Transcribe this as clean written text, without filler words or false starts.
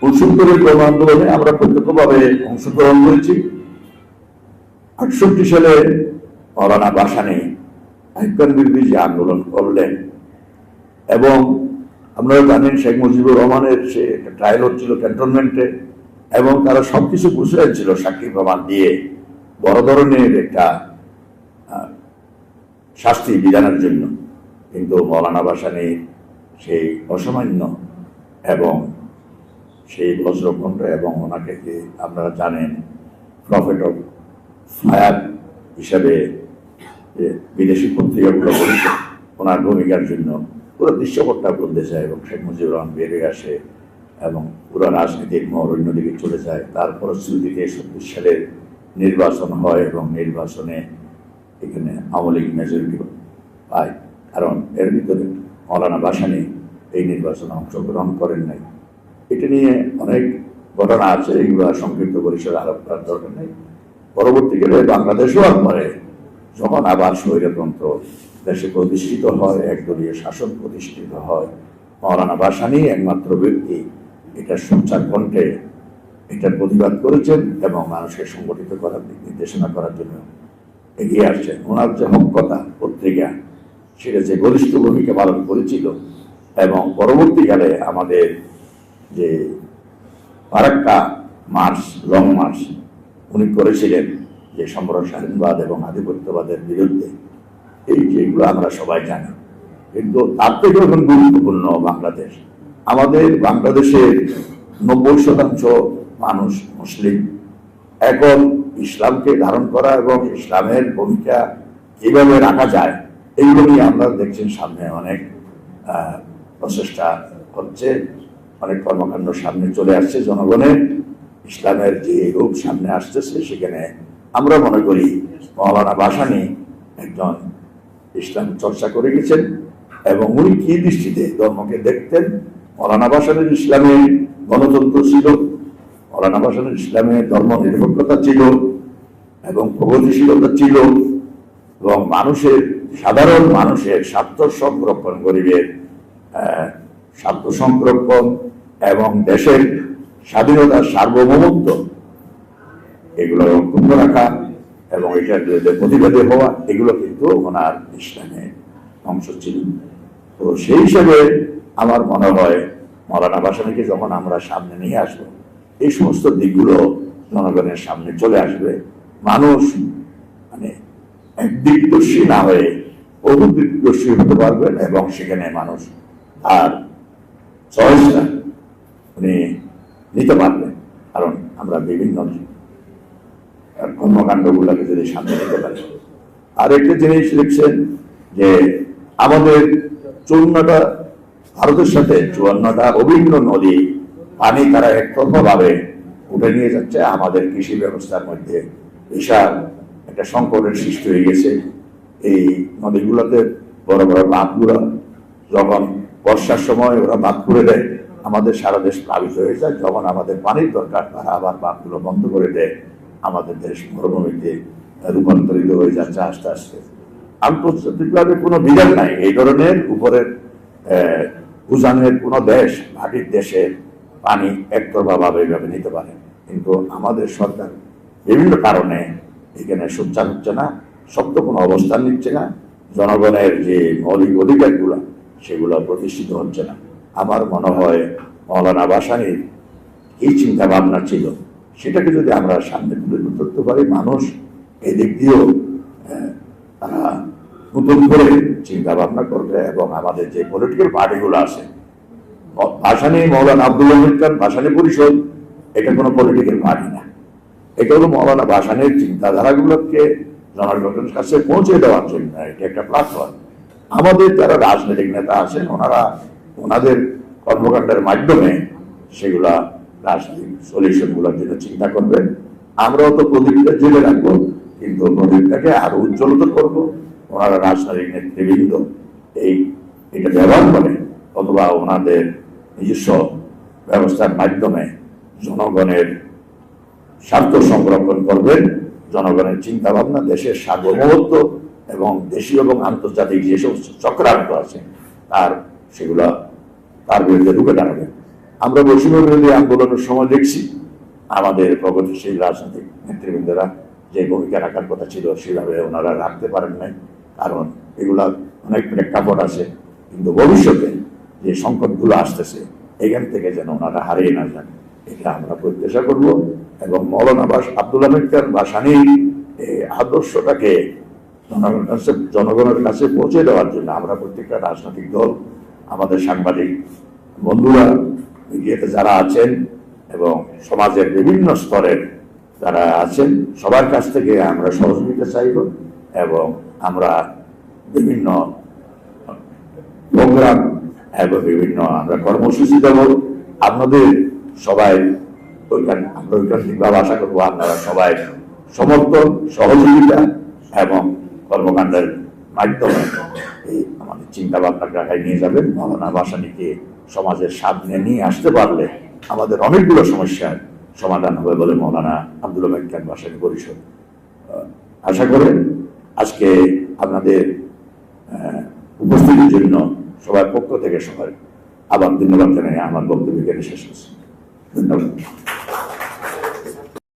69 গণ আন্দোলনে আমরা প্রত্যক্ষভাবে অংশগ্রহণ করেছি। 68 সালে মৌলানা ভাসানী আইয়ুব বিরোধী যে আন্দোলন করলেন, এবং আপনারা জানেন শেখ মুজিবুর রহমানের সে একটা ট্রায়াল হচ্ছিল ক্যান্টনমেন্টে, এবং তারা সবকিছু বুঝিয়েছিল সাক্ষী প্রমাণ দিয়ে বড় ধরনের একটা শাস্তি বিধানের জন্য। কিন্তু মৌলানা ভাসানী সেই অসামান্য এবং সেই বজ্রকণ্ঠ, এবং ওনাকে যে আপনারা জানেন প্রফেট অফ ফায়ার হিসাবে বিদেশি পত্রিকাগুলো বলেছে, ওনার ভূমিকার জন্য পুরো দৃশ্যপটটা বলতে চায়, এবং শেখ মুজিবুর রহমান বেরিয়ে আসে এবং পুরো রাজনীতির মোড় অন্যদিকে চলে যায়। তার ফলশ্রুতিতে 70 সালের নির্বাচন হয়, এবং নির্বাচনে এখানে আওয়ামী লীগ মেজরিটি পায়, কারণ এর ভিতরে মৌলানা ভাসানী এই নির্বাচনে অংশগ্রহণ করেন নাই। এটা নিয়ে অনেক ঘটনা আছে, এগুলো সংক্ষিপ্ত পরিসরে আরোপ করার দরকার নেই। পরবর্তীকালে বাংলাদেশও পরে যখন আবার স্বৈরতন্ত্র দেশে প্রতিষ্ঠিত হয়, একদলীয় শাসন প্রতিষ্ঠিত হয়, মৌলানা ভাসানী একমাত্র ব্যক্তি এটা সোচ্চার কণ্ঠে এটার প্রতিবাদ করেছেন এবং মানুষকে সংগঠিত করার দিক নির্দেশনা করার জন্য এগিয়ে আসছেন। ওনার যে হককথা পত্রিকা, সেটা যে বলিষ্ঠ ভূমিকা পালন করেছিল, এবং পরবর্তীকালে আমাদের যে ফারাক্কা মার্চ, লং মার্চ উনি করেছিলেন, যে সম্পূর্ণ স্বাধীনবাদ এবং আধিপত্যবাদের বিরুদ্ধে, এই যেগুলো আমরা সবাই জানি। কিন্তু তার থেকে এখন গুরুত্বপূর্ণ বাংলাদেশ। আমাদের বাংলাদেশের 90% মানুষ মুসলিম। এখন ইসলামকে ধারণ করা এবং ইসলামের ভূমিকা কিভাবে রাখা যায়, এইগুলো নিয়ে আমরা দেখছেন সামনে অনেক প্রচেষ্টা হচ্ছে, অনেক কর্মকাণ্ড সামনে চলে আসছে। জনগণের ইসলামের যে রূপ সামনে আসতেছে, সেখানে আমরা মনে করি মৌলানা ভাসানী একজন ইসলাম চর্চা করে গেছেন, এবং উনি কি দৃষ্টিতে ধর্মকে দেখতেন। মৌলানা ভাসানীর ইসলামে গণতন্ত্র ছিল, মৌলানা ভাসানীর ইসলামে ধর্ম নিরপেক্ষতা ছিল এবং প্রগতিশীলতা ছিল, এবং মানুষের সাধারণ মানুষের স্বার্থ সংরক্ষণ, গরিবের স্বার্থ সংরক্ষণ এবং দেশের স্বাধীনতার সার্বভৌমত্ব এগুলো অক্ষুণ্ণ রাখা এবং এটার বিরুদ্ধে প্রতিবাদী হওয়া, এগুলো কিন্তু ওনার ইসলামের অংশ ছিল। তো সেই হিসেবে আমার মনে হয় মৌলানা ভাসানীকে যখন আমরা সামনে নিয়ে আসবো, এই সমস্ত দিকগুলো জনগণের সামনে চলে আসবে। মানুষ মানে একদিকদর্শী না হয়ে বহুদিকদর্শী হতে পারবেন, এবং সেখানে মানুষ আর চয়েসটা উনি নিতে পারবেন। কারণ আমরা বিভিন্ন কর্মকাণ্ডগুলোকে যদি সামনে নিতে পারি। আর একটা জিনিস লিখছেন যে আমাদের 54টা ভারতের সাথে 54টা অভিন্ন নদী পানি তারা একতরফাভাবে উঠে নিয়ে যাচ্ছে। আমাদের কৃষি ব্যবস্থার মধ্যে বিশাল একটা সংকটের সৃষ্টি হয়ে গেছে। এই নদীগুলোতে বড় বড় বাঁধগুলো যখন বর্ষার সময় ওরা বাঁধ করে দেয়, আমাদের সারা দেশ প্লাবিত হয়ে যায়। যখন আমাদের পানির দরকার, তারা আবার বাঁধগুলো বন্ধ করে দেয়। আমাদের দেশ মরুভূমিতে রূপান্তরিত হয়ে যাচ্ছে আস্তে আস্তে। আন্তর্জাতিকভাবে কোনো বিধান নাই এই ধরনের উপরের উজানের কোনো দেশ ভাটির দেশের পানি একতরফাভাবে এভাবে নিতে পারে। কিন্তু আমাদের সরকার বিভিন্ন কারণে এখানে সোচ্চার হচ্ছে না, শক্ত কোনো অবস্থান নিচ্ছে না, জনগণের যে মৌলিক অধিকারগুলো সেগুলো প্রতিষ্ঠিত হচ্ছে না। আমার মনে হয় মৌলানা ভাসানীর এই চিন্তা ভাবনা ছিল, সেটাকে যদি আমরা সামনে তুলে ধরতে পারি, মানুষ এই দিক দিয়েও তারা নতুন করে চিন্তা ভাবনা করবে। এবং আমাদের যে পলিটিক্যাল পার্টিগুলো আছে, ভাসানী মৌলানা আব্দুল হামিদ খান ভাসানী পরিষদ, এটা কোনো পলিটিক্যাল পার্টি না। এটা হলো মৌলানা ভাসানীর চিন্তাধারাগুলোকে জনগণের কাছে পৌঁছে দেওয়ার জন্য এটা একটা প্ল্যাটফর্ম। আমাদের যারা রাজনৈতিক নেতা আছেন, ওনারা ওনাদের কর্মকাণ্ডের মাধ্যমে সেগুলা রাজনৈতিক সলিউশনগুলোর জন্য চিন্তা করবেন। আমরাও তো প্রদীপটা জেলে রাখবো, কিন্তু প্রদীপটাকে আরো উজ্জ্বলত করবো। ওনারা রাজনৈতিক নেতৃবৃন্দ এটা ব্যবহার করে, অথবা ওনাদের নিজস্ব ব্যবস্থার মাধ্যমে জনগণের স্বার্থ সংরক্ষণ করবেন। জনগণের চিন্তা ভাবনা, দেশের সার্বভৌমত্ব এবং দেশীয় এবং আন্তর্জাতিক যে সমস্ত চক্রান্ত আছে সেগুলো তার বিরুদ্ধে রুখে দাঁড়াবেন। আমরা বৈষম্য বিরোধী আন্দোলনের সময় দেখছি আমাদের প্রগতিশীল রাজনৈতিক নেতৃবৃন্দরা যে ভূমিকা রাখার কথা ছিল সেভাবে ওনারা রাখতে পারেন নাই, কারণ এগুলা অনেক প্রেক্ষাপট আছে। কিন্তু ভবিষ্যতে যে সংকটগুলো আসতেছে এখান থেকে যেন ওনারা হারিয়ে না যান, এটা আমরা প্রত্যাশা করব। এবং মৌলানা আব্দুল হামিদ খান ভাসানীর এই আদর্শটাকে জনগণের কাছে পৌঁছে দেওয়ার জন্য আমরা প্রত্যেকটা রাজনৈতিক দল, আমাদের সাংবাদিক বন্ধুরা, মিডিয়াতে যারা আছেন এবং সমাজের বিভিন্ন স্তরের যারা আছেন সবার কাছ থেকে আমরা সহযোগিতা চাইব। এবং আমরা বিভিন্ন প্রোগ্রাম এবং বিভিন্ন আমরা কর্মসূচি দেব। আপনাদের সবাই আমরা ঐকান্তিকভাবে আশা করবো আপনারা সবাই সমর্থন, সহযোগিতা এবং কর্মকাণ্ডের মাধ্যমে এই আমাদের চিন্তা ভাবনা ঢাকায় নিয়ে যাবেন। মৌলানা ভাসানীকে সমাজের সামনে নিয়ে আসতে পারলে আমাদের অনেকগুলো সমস্যার সমাধান হবে বলে মৌলানা আব্দুল হামিদ খান ভাসানী পরিষদ আশা করেন। আজকে আপনাদের উপস্থিতির জন্য সবার পক্ষ থেকে সবাই আবার ধন্যবাদ জানাই আমার বক্তব্য শেষ করছি। ধন্যবাদ।